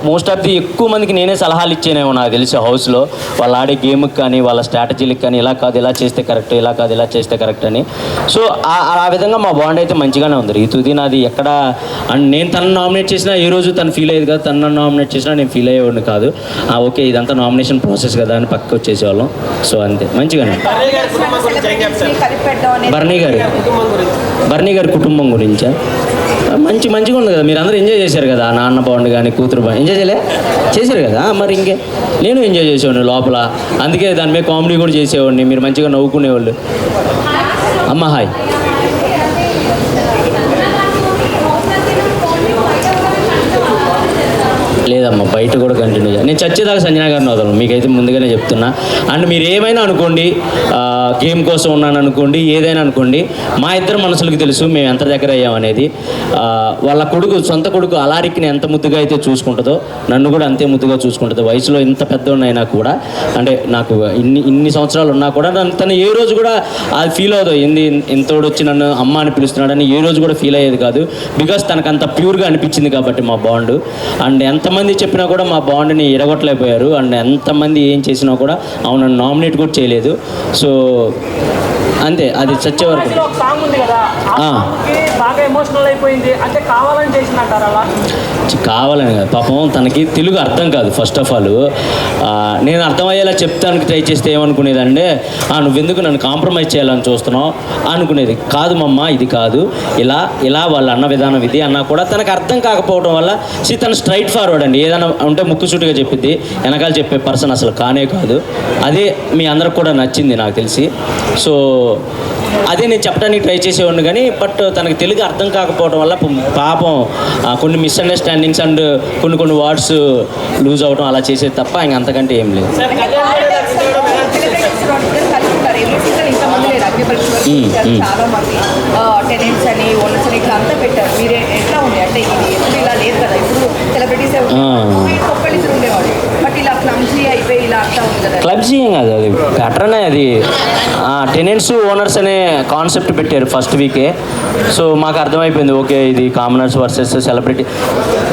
Speaker 1: మోస్ట్ ఆఫ్ ది ఎక్కువ మందికి నేనే సలహాలు ఇచ్చేనేమో నాకు తెలిసి హౌస్లో, వాళ్ళు ఆడే గేమ్కి కానీ వాళ్ళ స్ట్రాటజీలకు కానీ ఇలా కాదు ఇలా చేస్తే కరెక్ట్, ఇలా కాదు ఇలా చేస్తే కరెక్ట్ అని. సో ఆ విధంగా మా బాండ్ అయితే మంచిగానే ఉంది. రీతుది నాది ఎక్కడ అండ్ నేను తను నామినేట్ చేసినా ఏ రోజు తను ఫీల్ అయ్యేది కదా, తను నామినేట్ చేసినా నేను ఫీల్ అయ్యేవాడిని కాదు. ఓకే ఇదంతా నామినేషన్ ప్రాసెస్ కదా అని పక్కకు వచ్చేసేవాళ్ళం. సో అంతే మంచిగానే. బర్నీ గారి కుటుంబం గురించా మంచిగా ఉంది కదా, మీరు అందరూ ఎంజాయ్ చేశారు కదా, నాన్న బాగుండు కానీ కూతురు బాగుంది ఎంజాయ్ చేశారు కదా, మరి ఇంకే నేను ఎంజాయ్ చేసేవాడిని లోపల, అందుకే దాని మీద కామెడీ కూడా చేసేవాడిని, మీరు మంచిగా నవ్వుకునేవాళ్ళు. అమ్మ హాయ్. లేదమ్మా బయట కూడా కంటిన్యూ చేయాలి. నేను చచ్చేదాకా సంజన గారిని వదలను, మీకైతే ముందుగానే చెప్తున్నా. అండ్ మీరు ఏమైనా అనుకోండి, గేమ్ కోసం ఉన్నాను అనుకోండి, ఏదైనా అనుకోండి, మా ఇద్దరు మనసులకు తెలుసు మేము ఎంత దగ్గర అయ్యామనేది. వాళ్ళ సొంత కొడుకు అలారిక్ని ఎంత ముద్దుగా అయితే చూసుకుంటుందో నన్ను కూడా అంతే ముద్దుగా చూసుకుంటుంది. వయసులో ఇంత పెద్దవాడినైనా కూడా, అంటే నాకు ఇన్ని సంవత్సరాలు ఉన్నా కూడా తను ఏ రోజు కూడా అది ఫీల్ అవుతుంది, ఇంతోడు వచ్చి నన్ను అమ్మ అని పిలుస్తున్నాడని ఏ రోజు కూడా ఫీల్ అయ్యేది కాదు. బికాస్ తనకు అంత ప్యూర్గా అనిపించింది కాబట్టి మా బాండ్. అండ్ ఎంతమంది చెప్పినా కూడా మా బాండ్ని ఎరగొట్టలేకపోయారు. అండ్ ఎంతమంది ఏం చేసినా కూడా అవును నన్ను నామినేట్ కూడా చేయలేదు. సో అంతే, అది చచ్చే వరకు.
Speaker 7: సాంగ్ ఉంది కదా, బాగా ఎమోషనల్ అయిపోయింది అంటే కావాలని చేసినట్టారు అలా?
Speaker 1: కావాలని కాదు, పాపం తనకి తెలుగు అర్థం కాదు. ఫస్ట్ ఆఫ్ ఆల్ నేను అర్థమయ్యేలా చెప్తానికి ట్రై చేస్తే ఏమనుకునేదంటే నువ్వెందుకు నన్ను కాంప్రమైజ్ చేయాలని చూస్తున్నావు అనుకునేది. కాదు మమ్మ ఇది కాదు, ఇలా వాళ్ళ అన్న విధానం ఇది అన్నా కూడా తనకు అర్థం కాకపోవడం వల్ల తను స్ట్రైట్ ఫార్వర్డ్ అండి. ఏదైనా ఉంటే ముక్కుసూటిగా చెప్పిద్ది, వెనకాల చెప్పే పర్సన్ అసలు కానే కాదు. అదే మీ అందరికి కూడా నచ్చింది నాకు తెలిసి. సో అదే నేను చెప్పడానికి ట్రై చేసేవాడిని కానీ బట్ తనకి తెలుగు అర్థం కాకపోవడం వల్ల పాపం కొన్ని మిస్అండర్స్టాండింగ్స్ అండ్ కొన్ని వర్డ్స్ లూజ్ అవడం అలా చేసేది తప్ప ఇంక అంతకంటే ఏం లేదు.
Speaker 2: చాలా మంది టెనెంట్స్ అని ఓనర్స్ అని ఇట్లా అంతా పెట్టారు. మీరు ఎట్లా ఉంది అంటే ఇది ఎప్పుడు ఇలా లేదు కదా, ఇప్పుడు సెలబ్రిటీస్ ఒక్కళ్ళిద్దరు ఉండేవాడు, బట్ ఇలా క్లమ్జీ అయిపోయి ఇలా అంతా ఉంది కదా.
Speaker 1: క్లబ్జీ ఏం కాదు, అది ప్యాటర్నే అది. టెనెంట్స్ ఓనర్స్ అనే కాన్సెప్ట్ పెట్టారు ఫస్ట్ వీకే. సో మాకు అర్థమైపోయింది, ఓకే ఇది కామనర్స్ వర్సెస్ సెలబ్రిటీ.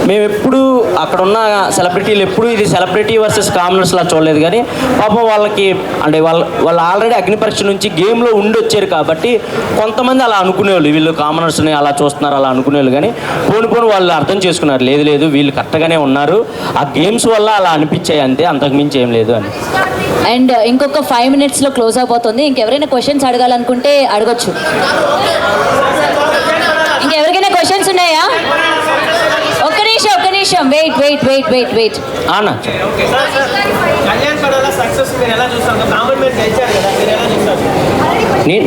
Speaker 1: మేము ఎప్పుడు అక్కడ ఉన్న సెలబ్రిటీలు ఎప్పుడు ఇది సెలబ్రిటీ వర్సెస్ కామనర్స్లా చూడలేదు, కానీ పాపం వాళ్ళకి అంటే వాళ్ళు ఆల్రెడీ అగ్ని పరీక్ష నుంచి గేమ్లో ఉండి వచ్చారు కాబట్టి కొంతమంది అలా అనుకునేవాళ్ళు, వీళ్ళు కామనర్స్ని అలా చూస్తున్నారు అలా అనుకునేవాళ్ళు. కానీ పోను వాళ్ళు అర్థం చేసుకున్నారు, లేదు లేదు వీళ్ళు కరెక్ట్గానే ఉన్నారు, ఆ గేమ్స్ వల్ల అలా అనిపించాయి అంతే, అంతకుమించి ఏం లేదు అని.
Speaker 8: అండ్ ఇంకొక 5 minutesలో క్లోజ్ అయిపోతుంది. ఇంకెవరైనా క్వశ్చన్స్ అడగాలనుకుంటే అడగొచ్చు. ఇంకెవరికైనా క్వశ్చన్స్ ఉన్నాయా? ఒక్క నిమిషం వెయిట్.
Speaker 1: అన్నా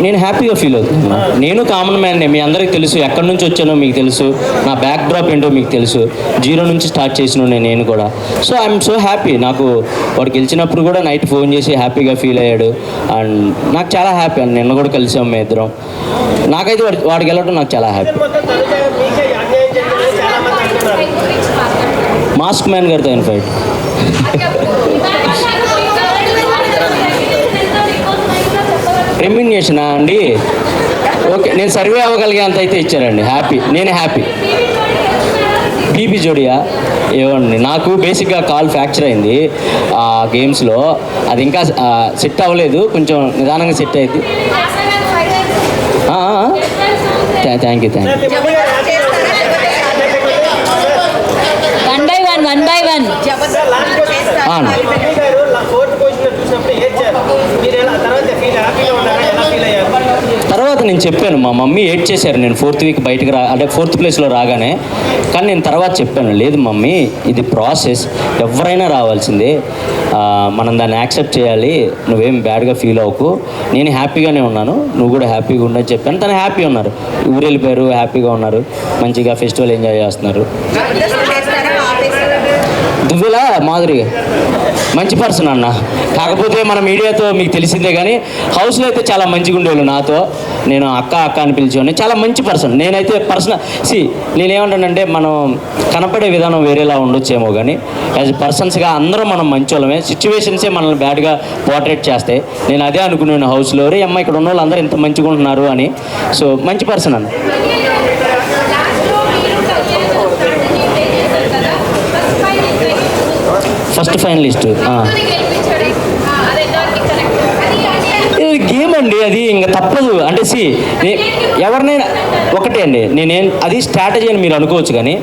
Speaker 1: నేను హ్యాపీగా ఫీల్ అవుతున్నా. నేను కామన్ మ్యాన్నే, మీ అందరికీ తెలుసు ఎక్కడి నుంచి వచ్చానో మీకు తెలుసు, నా బ్యాక్ డ్రాప్ ఏంటో మీకు తెలుసు, 0 నుంచి స్టార్ట్ చేసిన నేను కూడా. So I'm so happy. నాకు వాడు గెలిచినప్పుడు కూడా నైట్ ఫోన్ చేసి హ్యాపీగా ఫీల్ అయ్యాడు, అండ్ నాకు చాలా హ్యాపీ. అండ్ నిన్న కూడా కలిసాం మేము ఇద్దరం. నాకైతే వాడికి వెళ్ళడం నాకు చాలా హ్యాపీ. మాస్క్ మ్యాన్ గారితో ఆయన ఫైట్. రెమ్యునరేషనా అండి? ఓకే, నేను సర్వే అవ్వగలిగేంత అయితే ఇచ్చారండి, హ్యాపీ. నేను హ్యాపీ. బీపీ జోడియా ఏమండి, నాకు బేసిక్గా కాల్ ఫ్రాక్చర్ అయింది ఆ గేమ్స్లో, అది ఇంకా సెట్ అవ్వలేదు, కొంచెం నిదానంగా సెట్ అయింది. Thank you.
Speaker 8: One by one.
Speaker 1: తర్వాత నేను చెప్పాను, మా మమ్మీ ఏడ్ చేశారు నేను 4th వీక్ బయటకు అంటే 4th ప్లేస్లో రాగానే. కానీ నేను తర్వాత చెప్పాను, లేదు మమ్మీ ఇది ప్రాసెస్, ఎవరైనా రావాల్సిందే, మనం దాన్ని యాక్సెప్ట్ చేయాలి, నువ్వేం బ్యాడ్గా ఫీల్ అవ్వకు, నేను హ్యాపీగానే ఉన్నాను, నువ్వు కూడా హ్యాపీగా ఉండని చెప్పాను. తను హ్యాపీ ఉన్నారు, ఊరు వెళ్ళిపోయారు, హ్యాపీగా ఉన్నారు, మంచిగా ఫెస్టివల్ ఎంజాయ్ చేస్తున్నారు. దువ్వెల మాధురి మంచి పర్సన్ అన్న, కాకపోతే మన మీడియాతో మీకు తెలిసిందే, కానీ హౌస్లో అయితే చాలా మంచిగా ఉండేవాళ్ళు నాతో. నేను అక్క అని పిలిచేవాడిని, చాలా మంచి పర్సన్. నేనైతే నేనేమంటానంటే మనం కనపడే విధానం వేరేలా ఉండొచ్చేమో, కానీ యాజ్ పర్సన్స్గా అందరం మనం మంచి వాళ్ళమే, సిచ్యువేషన్సే మనల్ని బ్యాడ్గా పోర్ట్రేట్ చేస్తాయి. నేను అదే అనుకున్నాను హౌస్లో, రే అమ్మ ఇక్కడ ఉన్న వాళ్ళు అందరూ ఇంత మంచిగా ఉంటున్నారు అని. సో మంచి పర్సన్ అన్న. ఫస్ట్ ఫైనలిస్ట్ గేమ్ అండి, అది ఇంకా తప్పదు. అంటే ఎవరినైనా ఒకటే అండి, అది స్ట్రాటజీ అని మీరు అనుకోవచ్చు, కానీ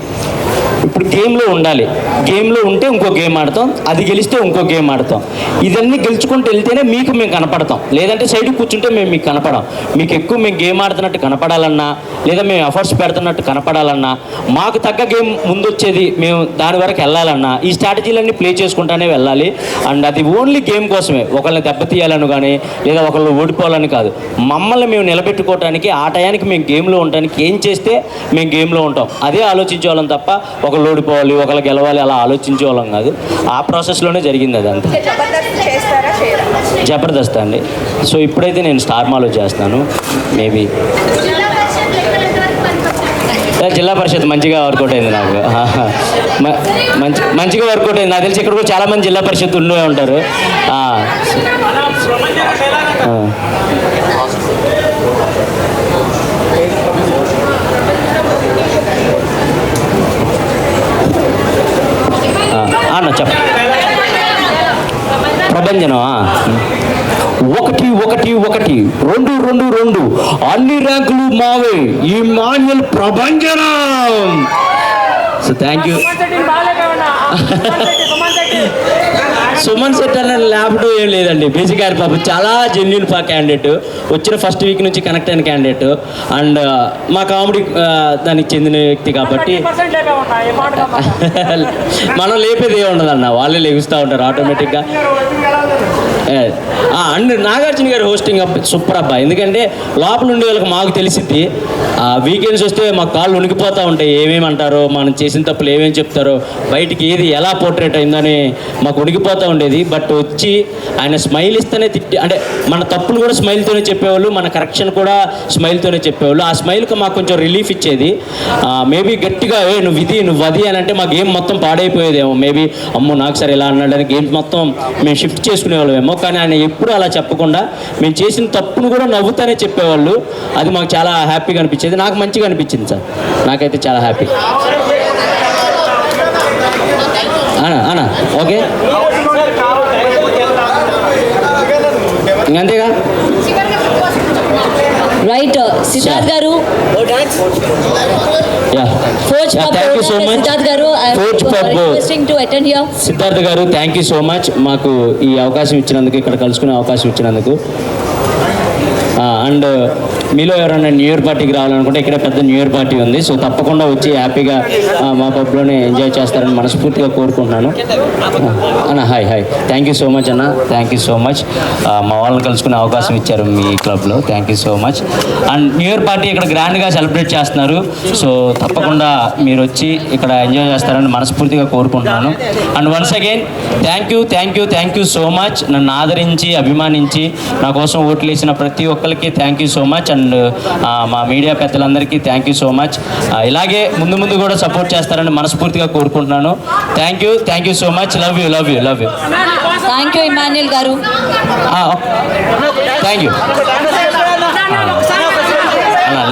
Speaker 1: ఇప్పుడు గేమ్లో ఉండాలి, గేమ్లో ఉంటే ఇంకో గేమ్ ఆడతాం, అది గెలిస్తే ఇంకో గేమ్ ఆడతాం, ఇదన్నీ గెలుచుకుంటూ వెళ్తేనే మీకు మేము కనపడతాం, లేదంటే సైడ్కి కూర్చుంటే మేము మీకు కనపడం. మీకు ఎక్కువ మేము గేమ్ ఆడుతున్నట్టు కనపడాలన్నా, లేదా మేము ఎఫర్ట్స్ పెడుతున్నట్టు కనపడాలన్నా, మాకు తగ్గ గేమ్ ముందొచ్చేది మేము దాని వరకు వెళ్ళాలన్నా ఈ స్ట్రాటజీలన్నీ ప్లే చేసుకుంటానే వెళ్ళాలి. అండ్ అది ఓన్లీ గేమ్ కోసమే, ఒకళ్ళని దెబ్బతీయాలని కానీ లేదా ఒకళ్ళు ఓడిపోవాలని కాదు, మమ్మల్ని మేము నిలబెట్టుకోవడానికి, ఆ టయానికి మేము గేమ్లో ఉండడానికి ఏం చేస్తే మేము గేమ్లో ఉంటాం అదే ఆలోచించేవాళ్ళం తప్ప ఒకళ్ళు ఓడిపోవాలి ఒకళ్ళు గెలవాలి అలా ఆలోచించేవాళ్ళం కాదు. ఆ ప్రాసెస్లోనే జరిగింది అదంతా. జబర్దస్త్ అండి. సో ఇప్పుడైతే నేను స్టార్ మాలో చేస్తాను. మేబీ జిల్లా పరిషత్ మంచిగా వర్కౌట్ అయింది నాకు, మంచిగా వర్కౌట్ అయింది. నాకు తెలిసి ఇక్కడ కూడా చాలామంది జిల్లా పరిషత్ ఉండే ఉంటారు. అన్న చెప్ప ప్రభంజనం 1-1-1-2 అన్ని ర్యాంకులు మావే, ఇమాన్యుయల్ ప్రభంజనం. So thank you. Suman Shetty అన్న ల్యాప్టాప్ ఏం లేదండి, బేసిక్ గారి పాప చాలా జెన్యున్ క్యాండిడేట్, వచ్చిన ఫస్ట్ వీక్ నుంచి కనెక్ట్ అయిన క్యాండిడేట్, అండ్ మా కామెడీ దానికి చెందిన వ్యక్తి కాబట్టి మనం లేపేది ఏమి ఉండదన్న, వాళ్ళే లెగుస్తూ ఉంటారు ఆటోమేటిక్గా. అండ్ నాగార్జున గారి హోస్టింగ్ సూపర్ అబ్బా, ఎందుకంటే లోపల ఉండే వాళ్ళకి మాకు తెలిసిద్ది, వీకెండ్స్ వస్తే మాకు కాళ్ళు ఉనికిపోతూ ఉంటాయి, ఏమేమి అంటారో మనం చేసిన తప్పులు ఏమేమి చెప్తారో, బయటికి ఏది ఎలా పోర్ట్రేట్ అయిందని మాకు ఉనికిపోతూ ఉండేది. బట్ వచ్చి ఆయన స్మైల్ ఇస్తేనే అంటే మన తప్పులు కూడా స్మైల్తోనే చెప్పేవాళ్ళు, మన కరెక్షన్ కూడా స్మైల్తోనే చెప్పేవాళ్ళు. ఆ స్మైల్కి మాకు కొంచెం రిలీఫ్ ఇచ్చేది. మేబీ గట్టిగా నువ్వు అది అని అంటే మా గేమ్ మొత్తం పాడైపోయేదేమో, మేబీ అమ్మో నాకు సరే ఇలా అన్నాడని గేమ్ మొత్తం మేము షిఫ్ట్ చేసుకునేవాళ్ళమేమో. కానీ ఆయన ఎప్పుడు అలా చెప్పకుండా మేము చేసిన తప్పును కూడా నవ్వుతానే చెప్పేవాళ్ళు. అది మాకు చాలా హ్యాపీగా అనిపించేది, నాకు మంచిగా అనిపించింది సార్, నాకైతే చాలా హ్యాపీ. అనా okay ఇంకంతేగా.
Speaker 8: Right Siddharth garu,
Speaker 1: thank you so much
Speaker 8: Siddharth garu, requesting to attend here.
Speaker 1: Siddharth garu thank you so much మాకు ఈ అవకాశం ఇచ్చినందుకు, ఇక్కడ కలుసుకునే అవకాశం ఇచ్చినందుకు. అండ్ మీలో ఎవరైనా న్యూ ఇయర్ పార్టీకి రావాలనుకుంటే ఇక్కడే పెద్ద న్యూ ఇయర్ పార్టీ ఉంది. సో తప్పకుండా వచ్చి హ్యాపీగా మా పబ్లోనే ఎంజాయ్ చేస్తారని మనస్ఫూర్తిగా కోరుకుంటున్నాను. అన్న hi thank you so much అన్న, థ్యాంక్ యూ సో మచ్. మా వాళ్ళని కలుసుకునే అవకాశం ఇచ్చారు మీ క్లబ్లో, thank you so much. And new year party ఇక్కడ గ్రాండ్గా సెలబ్రేట్ చేస్తున్నారు. సో తప్పకుండా మీరు వచ్చి ఇక్కడ ఎంజాయ్ చేస్తారని మనస్ఫూర్తిగా కోరుకుంటున్నాను. And once again thank you so much. నన్ను ఆదరించి అభిమానించి నా కోసం ఓట్లు వేసిన ప్రతి ఒక్కరికి thank you so much. And మా మీడియా పెద్దలందరికీ థ్యాంక్ యూ సో మచ్. ఇలాగే ముందు కూడా సపోర్ట్ చేస్తారని మనస్ఫూర్తిగా కోరుకుంటున్నాను. Thank you so much. Love you.
Speaker 8: Thank you Emmanuel garu.
Speaker 1: Thank you.